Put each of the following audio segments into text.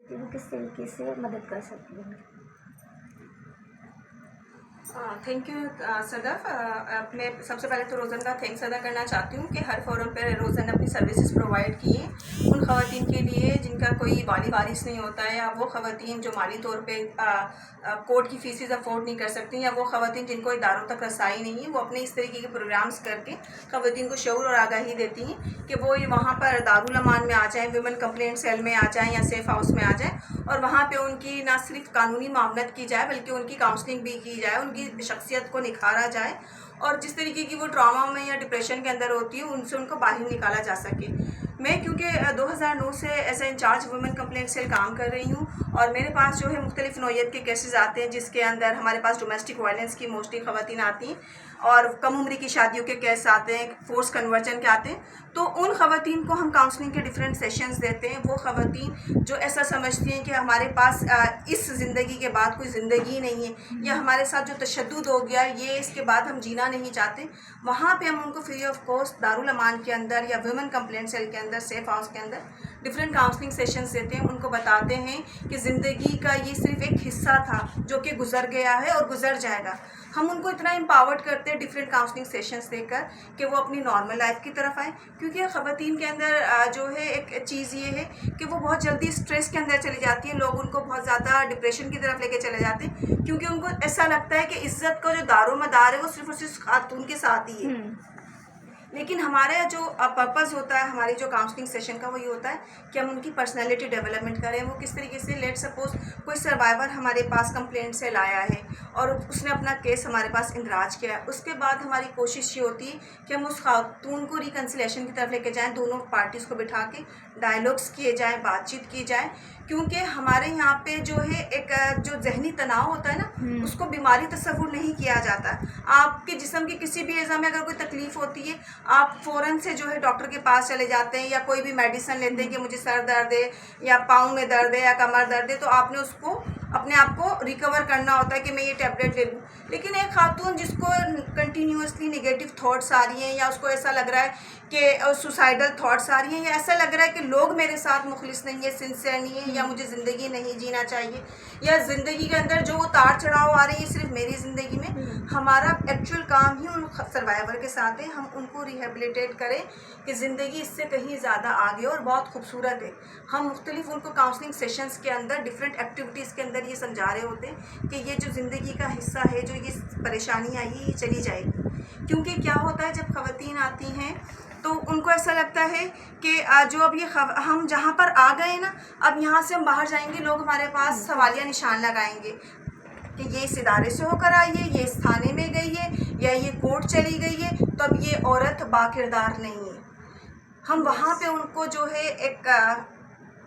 कि वो किस तरीके से मदद कर सकती हैं। Thank you Sadaf. मैं सबसे पहले तो रोज़न का थैंक्स अदा करना चाहती हूँ कि हर फोरम पर रोज़न अपनी सर्विसेज प्रोवाइड की हैं उन ख़वातीन के लिए जिनका कोई वाली वारिस नहीं होता है, या वो ख़वातीन जो माली तौर पे कोर्ट की फ़ीसेस अफोर्ड नहीं कर सकती, या वो ख़वातीन जिनको इदारों तक रसाई नहीं है। वो अपने इस तरीके के प्रोग्राम्स करके ख़वातीन को शऊर और आगाही देती हैं कि वो वहाँ पर दारुल अमान में आ जाएँ, वुमेन कंप्लेंट सेल में आ जाएँ या सेफ़ हाउस में आ जाएँ, और वहाँ पे उनकी ना सिर्फ कानूनी मामलत की जाए बल्कि उनकी काउंसलिंग भी की जाए, उनकी शख्सियत को निखारा जाए, और जिस तरीके की वो ट्रॉमा में या डिप्रेशन के अंदर होती है उनसे उनको बाहर निकाला जा सके। मैं क्योंकि 2009 से as a incharge women complaint cell काम कर रही हूँ, और मेरे पास जो है मुख्तलिफ नौइयत के केसेस आते हैं, जिसके अंदर हमारे पास डोमेस्टिक वायलेंस की मोस्टली ख़वातीन आती हैं, और कम उम्र की शादियों के केस आते हैं, फोर्स कन्वर्जन के आते हैं। तो उन ख़वातीन को हम काउंसलिंग के डिफरेंट सेशंस देते हैं। वो ख़वातीन जो ऐसा समझती हैं कि हमारे पास इस ज़िंदगी के बाद कोई ज़िंदगी नहीं है, या हमारे साथ जो तशद्दुद हो गया ये इसके बाद हम जीना नहीं चाहते, वहाँ पे हम उनको फ्री ऑफ कॉस्ट दारुल अमान के अंदर या वुमेन कंप्लेंट सेल के अंदर, सेफ हाउस के अंदर डिफरेंट काउंसलिंग सेशंस देते हैं। उनको बताते हैं कि ज़िंदगी का ये सिर्फ एक हिस्सा था जो कि गुजर गया है और गुजर जाएगा। हम उनको इतना एम्पावर्ड करते हैं डिफरेंट काउंसलिंग सेशंस देकर कि वो अपनी नॉर्मल लाइफ की तरफ आए, क्योंकि ख़वातीन के अंदर जो है एक चीज़ ये है कि वो बहुत जल्दी स्ट्रेस के अंदर चली जाती हैं। लोग उनको बहुत ज़्यादा डिप्रेशन की तरफ लेके चले जाते हैं, क्योंकि उनको ऐसा लगता है कि इज़्ज़त का जो दारोमदार है वो सिर्फ और सिर्फ खातून के साथ ही है। लेकिन हमारा जो पर्पज़ होता है हमारी जो काउंसलिंग सेशन का, वो ये होता है कि हम उनकी पर्सनैलिटी डेवलपमेंट करें। वो किस तरीके से, लेट सपोज कोई सर्वाइवर हमारे पास कंप्लेंट से लाया है और उसने अपना केस हमारे पास इंदराज किया है, उसके बाद हमारी कोशिश ये होती है कि हम उस खातून को रिकन्सिलेशन की तरफ लेके जाएँ, दोनों पार्टीज़ को बिठा के डायलॉग्स किए जाए, बातचीत की जाए, क्योंकि हमारे यहाँ पे जो है एक जो जहनी तनाव होता है ना, उसको बीमारी तस्वुर नहीं किया जाता। आपके जिस्म के किसी भी एज़ा में अगर कोई तकलीफ़ होती है, आप फ़ौरन से जो है डॉक्टर के पास चले जाते हैं, या कोई भी मेडिसिन लेते हैं कि मुझे सर दर्द है या पाँव में दर्द है या कमर दर्द है, तो आपने उसको अपने आप को रिकवर करना होता है कि मैं ये टैबलेट ले लूँ। लेकिन एक खातून जिसको कंटिन्यूसली नेगेटिव थॉट्स आ रही हैं, या उसको ऐसा लग रहा है कि सुसाइडल थॉट्स आ रही हैं, या ऐसा लग रहा है कि लोग मेरे साथ मुखलिस नहीं है, सिंसियर नहीं है, या मुझे ज़िंदगी नहीं जीना चाहिए, या ज़िंदगी के अंदर जो उतार चढ़ाव आ रही है सिर्फ मेरी ज़िंदगी में, हमारा एक्चुअल काम ही उन सर्वाइवर के साथ है। हम उनको रिहेबिलिटेट करें कि ज़िंदगी इससे कहीं ज़्यादा आगे और बहुत खूबसूरत है। हम मुख्तलिफ उनको काउंसलिंग सेशंस के अंदर डिफरेंट एक्टिविटीज़ के अंदर ये समझा रहे होते हैं कि ये जो ज़िंदगी का हिस्सा है, जो ये परेशानी आई है, ये चली जाएगी। क्योंकि क्या होता है जब ख़वातीन आती हैं तो उनको ऐसा लगता है कि जो अब ये हम जहाँ पर आ गए ना, अब यहाँ से हम बाहर जाएंगे, लोग हमारे पास सवालिया निशान लगाएंगे कि ये इस इदारे से होकर आई है, ये इस थाने में गई है, या ये कोर्ट चली गई है, तो अब ये औरत बाकिरदार नहीं है। हम वहाँ पे उनको जो है एक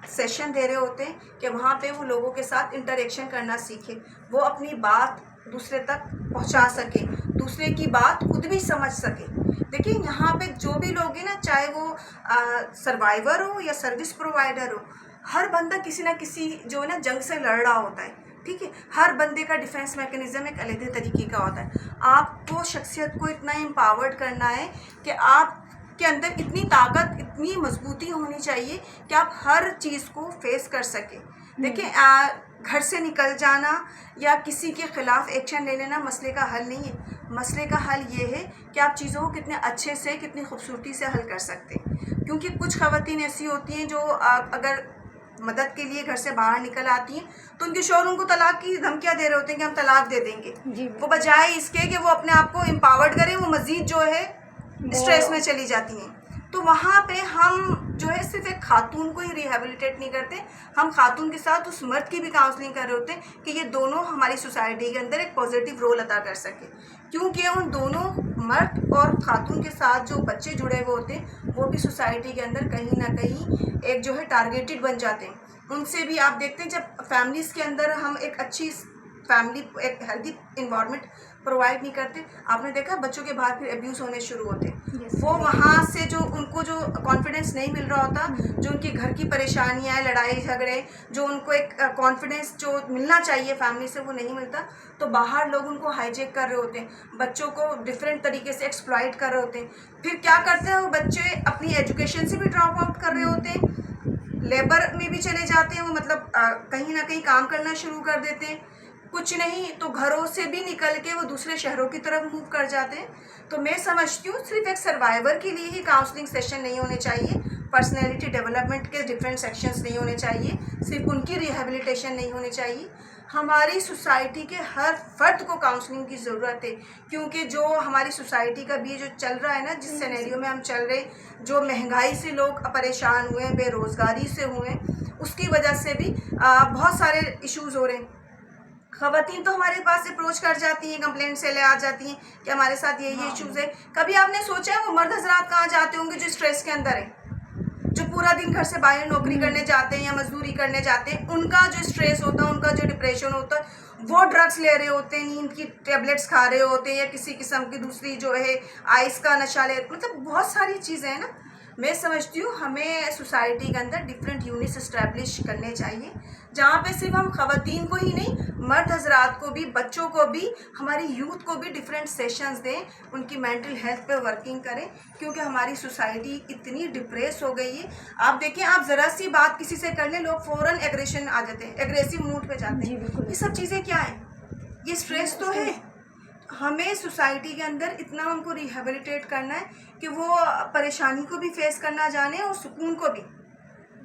सेशन दे रहे होते हैं कि वहाँ पे वो लोगों के साथ इंटरेक्शन करना सीखे, वो अपनी बात दूसरे तक पहुँचा सके, दूसरे की बात खुद भी समझ सके। देखिए यहाँ पे जो भी लोग हैं ना, चाहे वो सर्वाइवर हो या सर्विस प्रोवाइडर हो, हर बंदा किसी ना किसी जो है ना जंग से लड़ रहा होता है, ठीक है। हर बंदे का डिफेंस मैकेनिज्म एक अलग तरीके का होता है। आपको शख्सियत को इतना एम्पावर्ड करना है कि आप के अंदर इतनी ताकत, इतनी मजबूती होनी चाहिए कि आप हर चीज़ को फेस कर सकें। देखिए घर से निकल जाना या किसी के ख़िलाफ़ एक्शन ले लेना मसले का हल नहीं है। मसले का हल ये है कि आप चीज़ों को कितने अच्छे से, कितनी खूबसूरती से हल कर सकते हैं। क्योंकि कुछ ख़वातीन ऐसी होती हैं जो अगर मदद के लिए घर से बाहर निकल आती हैं तो उनके शौहर उनको तलाक की धमकियाँ दे रहे होते हैं कि हम तलाक दे देंगे। वो बजाय इसके कि वो अपने आप को एम्पावर्ड करें, वो मज़ीद जो है स्ट्रेस में चली जाती हैं। तो वहाँ पे हम जो है सिर्फ एक खातून को ही रिहेबिलिटेट नहीं करते, हम खातून के साथ उस मर्द की भी काउंसलिंग कर रहे होते हैं कि ये दोनों हमारी सोसाइटी के अंदर एक पॉजिटिव रोल अदा कर सके। क्योंकि उन दोनों मर्द और खातून के साथ जो बच्चे जुड़े हुए होते हैं वो भी सोसाइटी के अंदर कहीं ना कहीं एक जो है टारगेटेड बन जाते हैं। उनसे भी आप देखते हैं जब फैमिलीज़ के अंदर हम एक अच्छी फैमिली, एक हेल्दी इन्वायरमेंट प्रोवाइड नहीं करते, आपने देखा बच्चों के बाहर फिर अब्यूज़ होने शुरू होते हैं। वो वहाँ से जो उनको जो कॉन्फिडेंस नहीं मिल रहा होता, जो उनकी घर की परेशानियाँ, लड़ाई झगड़े, जो उनको एक कॉन्फिडेंस जो मिलना चाहिए फैमिली से, वो नहीं मिलता, तो बाहर लोग उनको हाईजेक कर रहे होते हैं, बच्चों को डिफरेंट तरीके से एक्सप्लॉइट कर रहे होते हैं। फिर क्या करते हैं वो बच्चे, अपनी एजुकेशन से भी ड्रॉप आउट कर रहे होते हैं, लेबर में भी चले जाते हैं वो, मतलब कहीं ना कहीं काम करना शुरू कर देते हैं, कुछ नहीं तो घरों से भी निकल के वो दूसरे शहरों की तरफ मूव कर जाते हैं। तो मैं समझती हूँ सिर्फ एक सर्वाइवर के लिए ही काउंसलिंग सेशन नहीं होने चाहिए, पर्सनैलिटी डेवलपमेंट के डिफरेंट सेक्शंस नहीं होने चाहिए, सिर्फ उनकी रिहेबिलिटेशन नहीं होनी चाहिए। हमारी सोसाइटी के हर फर्द को काउंसलिंग की ज़रूरत है, क्योंकि जो हमारी सोसाइटी का भी जो चल रहा है ना, जिस सिनेरियो में हम चल रहे, जो महंगाई से लोग परेशान हुए हैं, बेरोज़गारी से हुए हैं, उसकी वजह से भी बहुत सारे इश्यूज़ हो रहे हैं। ख़वातीन तो हमारे पास अप्रोच कर जाती हैं, कंप्लेंट से ले आ जाती हैं कि हमारे साथ ये इश्यूज़ है। कभी आपने सोचा है वो मर्द हजरात कहाँ जाते होंगे जो स्ट्रेस के अंदर है, जो पूरा दिन घर से बाहर नौकरी करने जाते हैं या मजदूरी करने जाते हैं, उनका जो स्ट्रेस होता है, उनका जो डिप्रेशन होता है, वो ड्रग्स ले रहे होते हैं, नींद की टेबलेट्स खा रहे होते हैं, या किसी किस्म की दूसरी जो है आइस का नशा ले, मतलब बहुत सारी चीज़ें हैं ना। मैं समझती हूँ हमें सोसाइटी के अंदर डिफरेंट यूनिट्स इस्टेब्लिश करने चाहिए, जहाँ पे सिर्फ हम ख़वातीन को ही नहीं, मर्द हजरात को भी, बच्चों को भी, हमारी यूथ को भी डिफरेंट सेशंस दें, उनकी मेंटल हेल्थ पे वर्किंग करें, क्योंकि हमारी सोसाइटी इतनी डिप्रेस हो गई है। आप देखें, आप ज़रा सी बात किसी से कर लें, लोग फ़ौरन एग्रेशन आ जाते हैं, एग्रेसिव मूड पे जाते हैं। ये सब चीज़ें क्या हैं? ये स्ट्रेस तो है। हमें सोसाइटी के अंदर इतना उनको रिहेबिलिटेट करना है कि वो परेशानी को भी फेस करना जाने और सुकून को भी,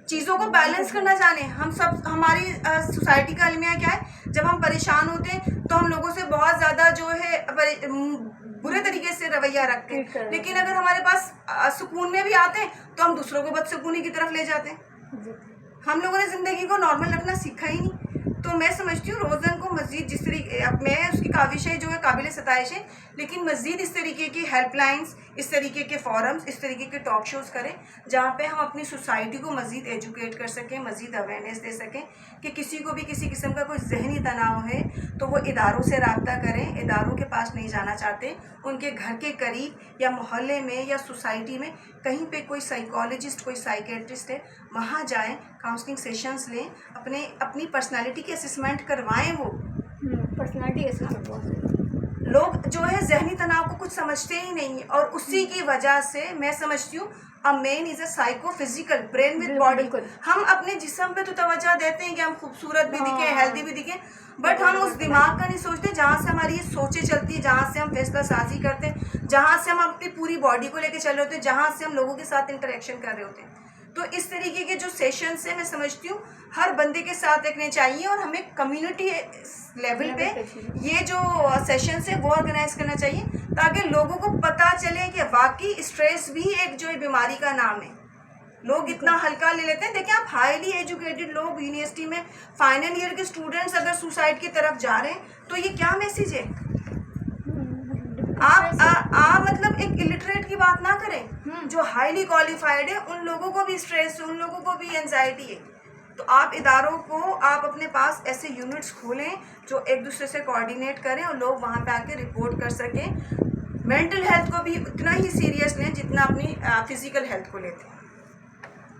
चीज़ों को बैलेंस करना जाने। हम सब, हमारी सोसाइटी का अलमिया क्या है, जब हम परेशान होते हैं तो हम लोगों से बहुत ज़्यादा जो है बुरे तरीके से रवैया रखते हैं, लेकिन अगर हमारे पास सुकून में भी आते हैं तो हम दूसरों को बदसुकूनी की तरफ ले जाते हैं। हम लोगों ने ज़िंदगी को नॉर्मल रखना सीखा ही नहीं। तो मैं समझती हूँ रोज़न को मज़ीद जिस तरीके, मैं उसकी काविशें जो है काबिल सताइश है, लेकिन मज़ीद इस तरीके की हेल्पलाइंस, इस तरीके के फोरम्स, इस तरीके के टॉक शोज़ करें, जहाँ पे हम अपनी सोसाइटी को मज़ीद एजुकेट कर सकें, मज़ीद अवेयरनेस दे सकें कि किसी को भी किसी किस्म का कोई जहनी तनाव है तो वो इदारों से रब्ता करें। इदारों के पास नहीं जाना चाहते, उनके घर के करीब या मोहल्ले में या सोसाइटी में कहीं पे कोई साइकोलॉजिस्ट, कोई साइकेट्रिस्ट है, वहाँ जाएं, काउंसलिंग सेशंस लें, अपनी पर्सनालिटी की असेसमेंट करवाएं। वो पर्सनालिटी असेसमेंट, लोग जो है जहनी तनाव को कुछ समझते ही नहीं, और उसी की वजह से मैं समझती हूँ a man is a psychophysical brain with body. हम अपने जिस्म पे तो तवज्जो देते हैं कि हम खूबसूरत भी दिखें, हेल्दी भी दिखें, बट हम उस दिमाग का नहीं सोचते जहाँ से हमारी ये सोचें चलती है, जहाँ से हम फैसला साजी करते हैं, जहाँ से हम अपनी पूरी बॉडी को लेकर चल रहे होते हैं, जहाँ से हम लोगों के साथ इंटरेक्शन कर रहे होते हैं। तो इस तरीके के जो सेशंस हैं, मैं समझती हूँ हर बंदे के साथ रखने चाहिए, और हमें कम्युनिटी लेवल पे ये जो सेशंस है वो ऑर्गेनाइज करना चाहिए, ताकि लोगों को पता चले कि वाकई स्ट्रेस भी एक जो बीमारी का नाम है। लोग इतना हल्का ले लेते हैं। देखिए, आप हाईली एजुकेटेड लोग, यूनिवर्सिटी में फाइनल ईयर के स्टूडेंट्स अगर सुसाइड की तरफ जा रहे हैं तो ये क्या मैसेज है? आप मतलब एक इलिटरेट की बात ना करें, जो हाईली क्वालिफाइड है उन लोगों को भी स्ट्रेस है, उन लोगों को भी एंजाइटी है। तो आप इदारों को, आप अपने पास ऐसे यूनिट्स खोलें जो एक दूसरे से कोऑर्डिनेट करें और लोग वहाँ पे आके रिपोर्ट कर सकें। मेंटल हेल्थ को भी उतना ही सीरियस लें जितना अपनी फिजिकल हेल्थ को लेते हैं।